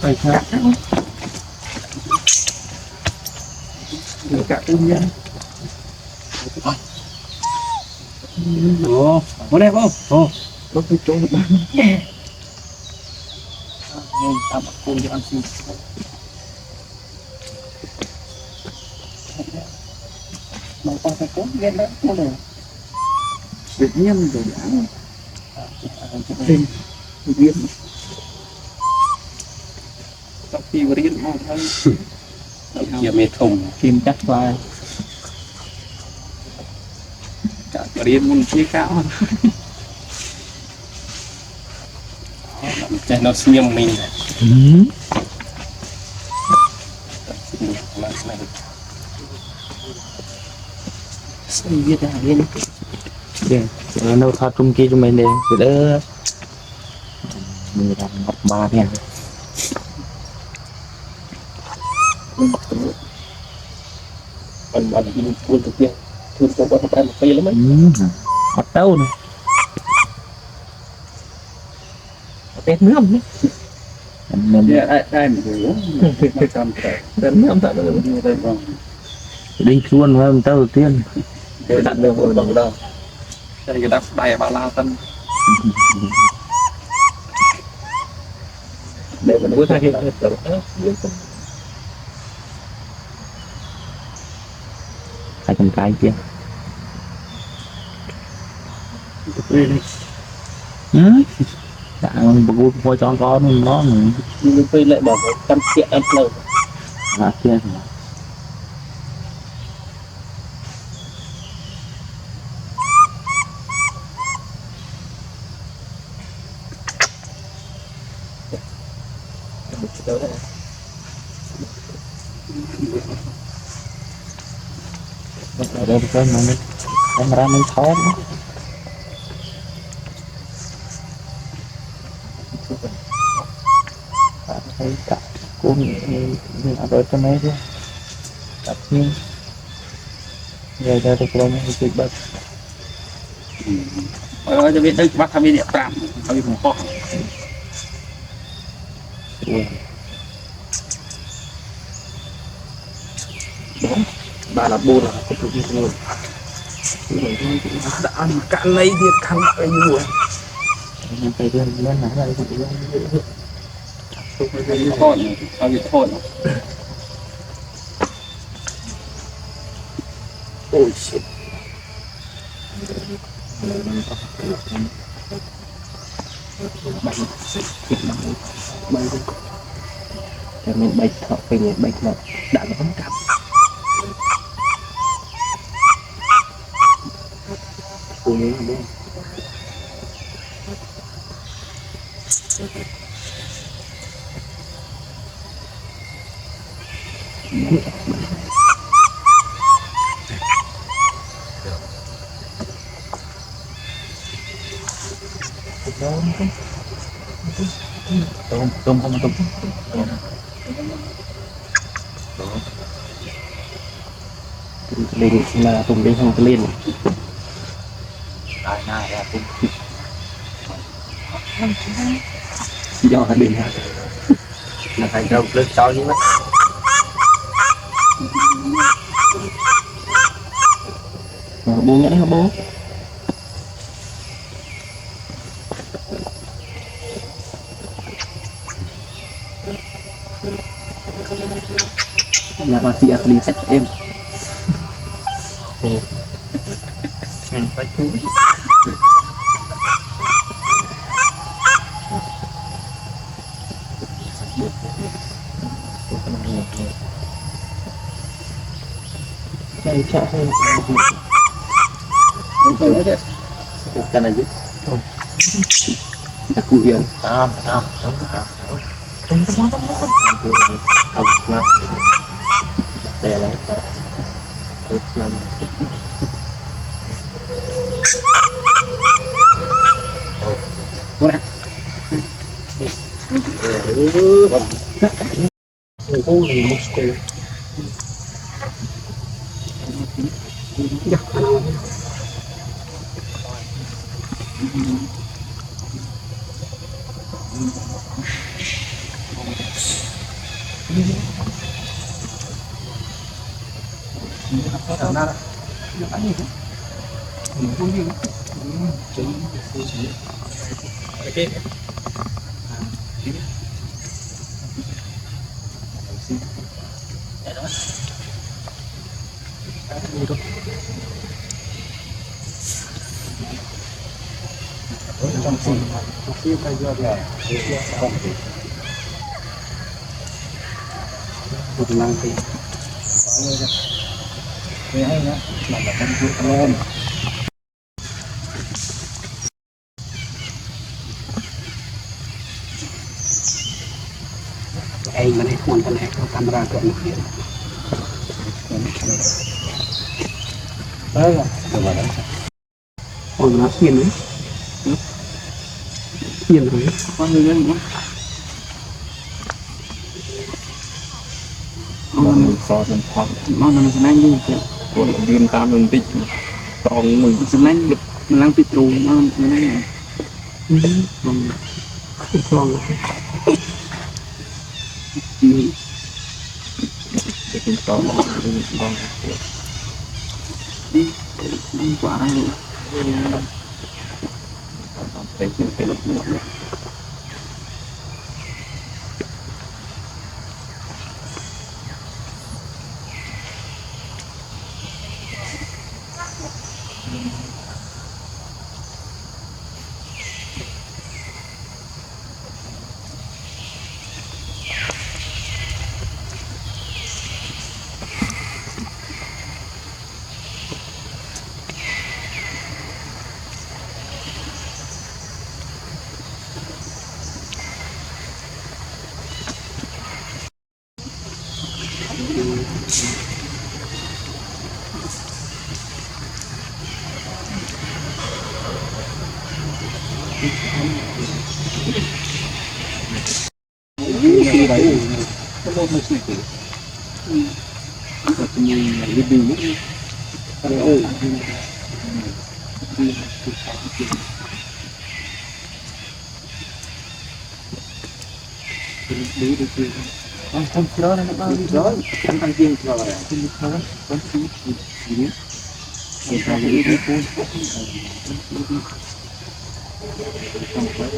phải khác cả tự nhiên ồ có đẹp không ồ có cái chỗ bán nên tao bắt cô cho ăn xin mà con phải cố gắng đó cô này việc nhiên rồi ăn thêm viên sau khi riêng ngon hơn giờ mệt thùng kim chắc vai cả riêng muốn chia cao cho nó xiêm mình xây viết ra lên để nấu thịt trong kia cho mình để đỡ mình làm ngọc ba nha mình đi buôn thực hiện thường có bắt tay một cây lắm ấy bắt tao này tét nước đấy đây mình đi luôn hơn tao đầu tiên để đặt được một bằng đâu đây người ta đầy bao la tân để mình nuôi thay hiện hai con cái kia đã bố coi cho con nó nhưng phi lại bảo trăm triệu em lâu à kia ở đây cái mình camera mình thoát thấy cả cô mình ở trong đấy chứ đặt nhưng về đây tôi không hay bắt cho biết đây bắt tham địa tạm tham địa khó bà là bồn là không được như đã ăn cạn lấy thì khăn lại như vậy mình phải đưa lên này đây thì thôi thôi ôi shit cho mình bạch thọ về người bạch mà đã nó không cảm ôi nhớ đúng tôm không tôm lên là tôm lên không lên đây này là tôm do là đỉnh là thành rồng lên sau như vậy bố nhẽ hả bố là bà chị asli sách em phải thú đây chả hay cái này biết không ta cụ hiện không để lấy làm nada. Anh gì thế? Không gì. Cái trong xin tay vô là không thể một năng thì có người ra cái hay nữa là con chuột lên anh mà này còn cái này có camera cận đấy là còn nó hiền đấy hiền đấy con người lên nữa mình so sánh thoáng mình sẽ nhanh đi còn điên tam mình tích còn mình sẽ nhanh mình đang tích trù nó nhanh còn còn cái con con đi quả này thấy cái cái đấy cái môn mới xịt cái mình đi đi cái ơi đi đi đi không chờ nó bao đi rồi anh tăng tiền rồi không chờ vẫn cứ gì hiện tại đi đi không phải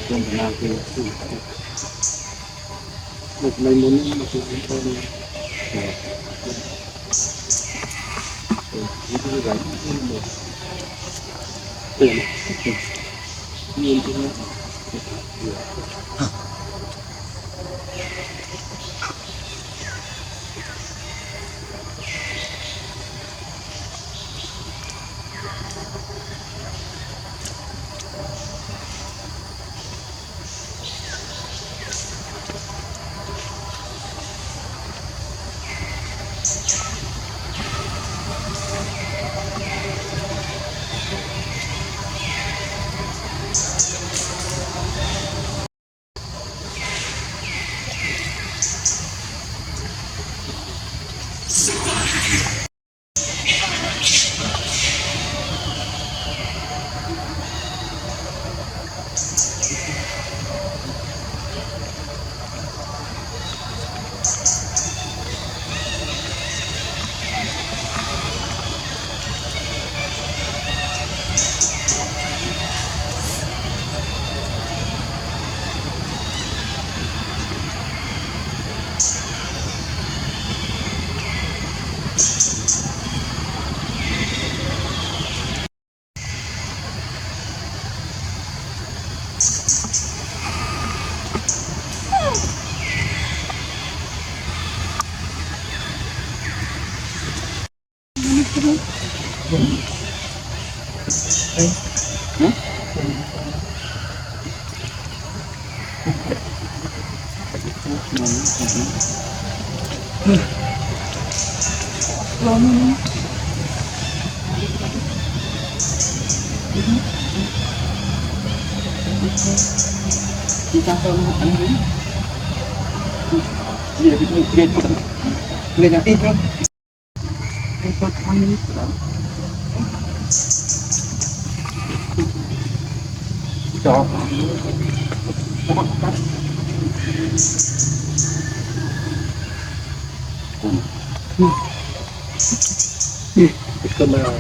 không làm cái một mình muốn một mình thôi đi tiền nhìn thì kita tahu ini dia dia yang itu ini cho cùng ก็ไม่เอา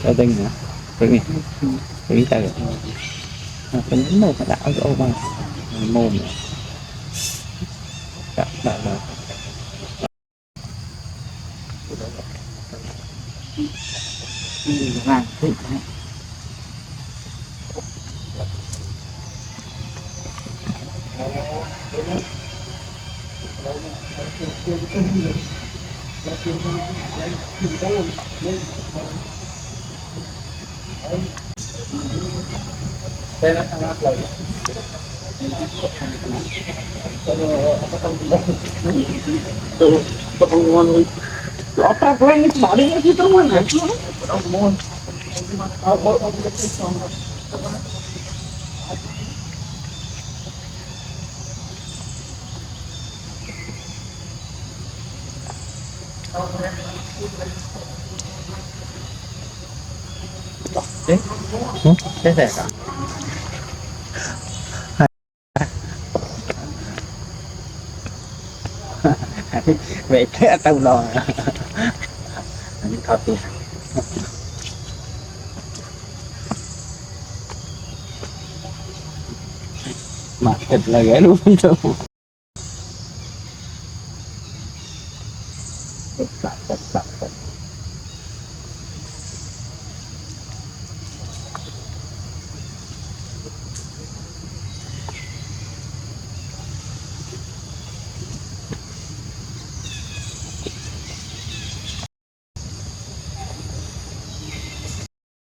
ở đây nữa cái này cái từ cái mồm đã ô bằng mồm đã rồi vàng thích Otak gue ini kemarin kita mana? thế thế cả vậy thế tao lo thật đi mà thịt là ghẻ luôn đâu Sạch